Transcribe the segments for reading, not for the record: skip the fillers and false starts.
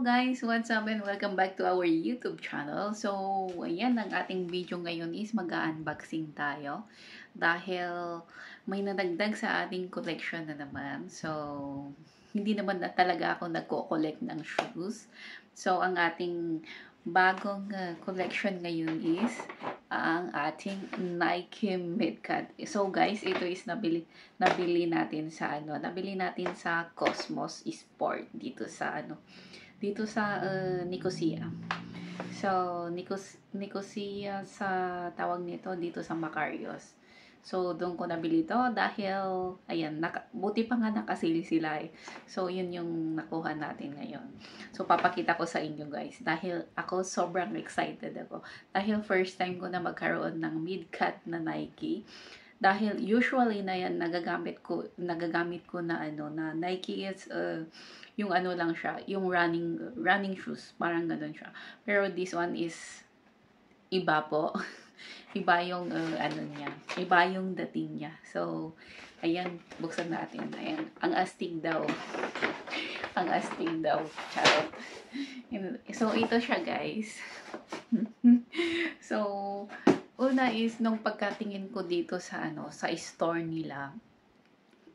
guys, what's up and welcome back to our YouTube channel. So, ayan, ang ating video ngayon is mag-unboxing tayo dahil may nadagdag sa ating collection na naman. So, hindi naman na talaga ako nagko-collect ng shoes. So, ang ating bagong collection ngayon is ang ating Nike Midcat. So guys, ito is nabili natin sa nabili natin sa Cosmos Sport dito sa Nicosia. So Nicosia sa tawag nito dito sa Macarios. So, doon ko nabili to dahil, ayan, buti pa nga nakasili sila eh. So, yun yung nakuha natin ngayon. So, papakita ko sa inyo guys. Dahil ako sobrang excited ako. Dahil first time ko na magkaroon ng Midcat na Nike. Dahil usually na yan, nagagamit ko na na Nike is, yung lang siya, yung running shoes. Parang ganun siya. Pero this one is, iba po. Iba yung niya, iba yung dating niya. So, ayan, buksan natin. Ayan, ang astig daw. Ang astig daw. Charot. So, ito siya, guys. So, una is nung pagkatingin ko dito sa sa store nila,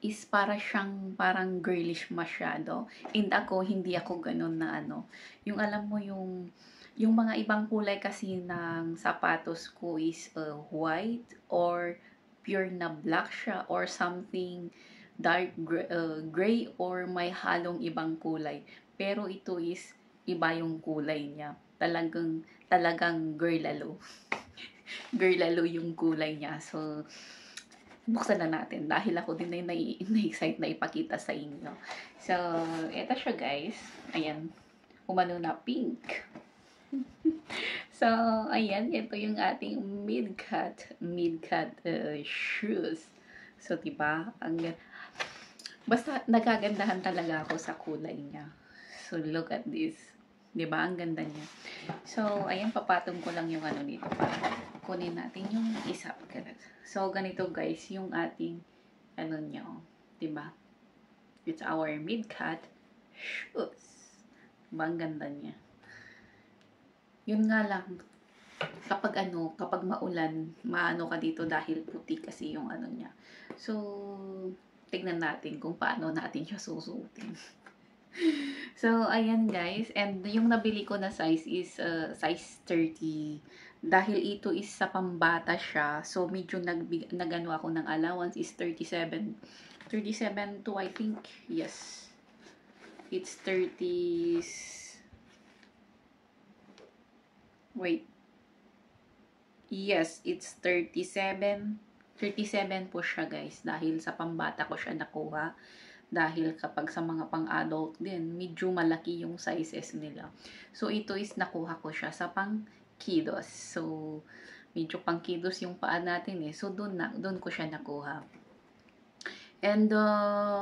is parang girlish masyado. And ako, hindi ako ganun na yung alam mo yung mga ibang kulay kasi ng sapatos ko is white or pure na black siya or something dark gray or may halong ibang kulay. Pero ito is iba yung kulay niya. Talagang girlalo. Girlalo yung kulay niya. So, buksan na natin dahil ako din ay na-excite na ipakita sa inyo. So, eto siya guys. Ayan. Umano na pink. So, ayan, ito yung ating Midcat shoes. So, diba? Basta nagagandahan talaga ako sa kulay niya. So, look at this. Diba? Ang ganda niya. So, ayan, papatong ko lang yung dito para kunin natin yung isa. So, ganito guys, yung ating niya, diba? It's our Midcat shoes. Diba? Ang ganda niya. Yun nga lang, kapag maulan, maano ka dito dahil puti kasi yung niya. So, tignan natin kung paano natin siya susuotin. So, ayan guys. And yung nabili ko na size is size 30. Dahil ito is sa pambata siya. So, medyo nagano ako ng allowance is 37. 37 to I think, yes. It's 30... Wait. Yes, it's 37. 37 po siya guys. Dahil sa pambata ko siya nakuha. Dahil kapag sa mga pang-adult din, medyo malaki yung sizes nila. So, ito is nakuha ko siya sa pang-kiddos. So, medyo pang-kiddos yung paa natin eh. So, doon ko siya nakuha. And,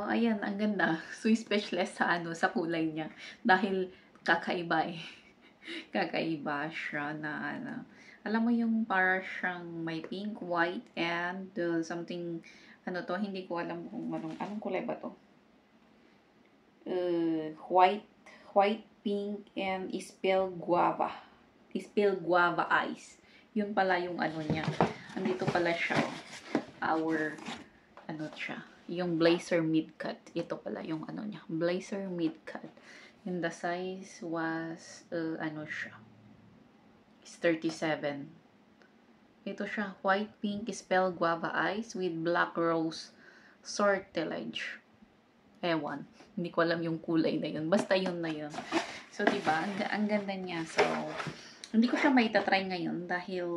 ayan, ang ganda. So, speechless sa sa kulay niya. Dahil kakaiba eh. Kakaiba siya na alam mo yung para siyang may pink, white, and something, hindi ko alam kung anong kulay ba to. White, pink, and spell guava. Spell guava eyes. Yun pala yung niya. Andito pala siya. Our, siya. Yung Blazer Midcat. Ito pala yung niya. Blazer Midcat. And the size was, siya. It's 37. Ito siya, white, pink, spell guava eyes with black rose sortilege. Ewan. Hindi ko alam yung kulay na yun. Basta yun na yun. So, diba? Ang ganda niya. So, hindi ko siya maitatry ngayon dahil,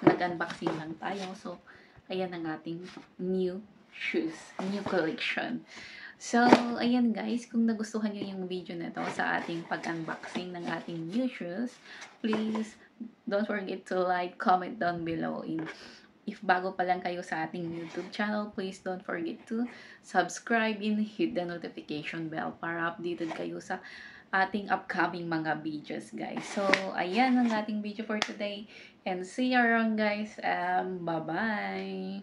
nag-unboxing lang tayo. So, ayan ang ating new shoes. New collection. So, ayan guys, kung nagustuhan nyo yung video na to sa ating pag-unboxing ng ating new shoes, please don't forget to like, comment down below. If bago pa lang kayo sa ating YouTube channel, please don't forget to subscribe and hit the notification bell para updated kayo sa ating upcoming mga videos guys. So, ayan ang ating video for today and see you around guys. Bye-bye!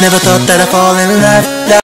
Never thought that I'd fall in love.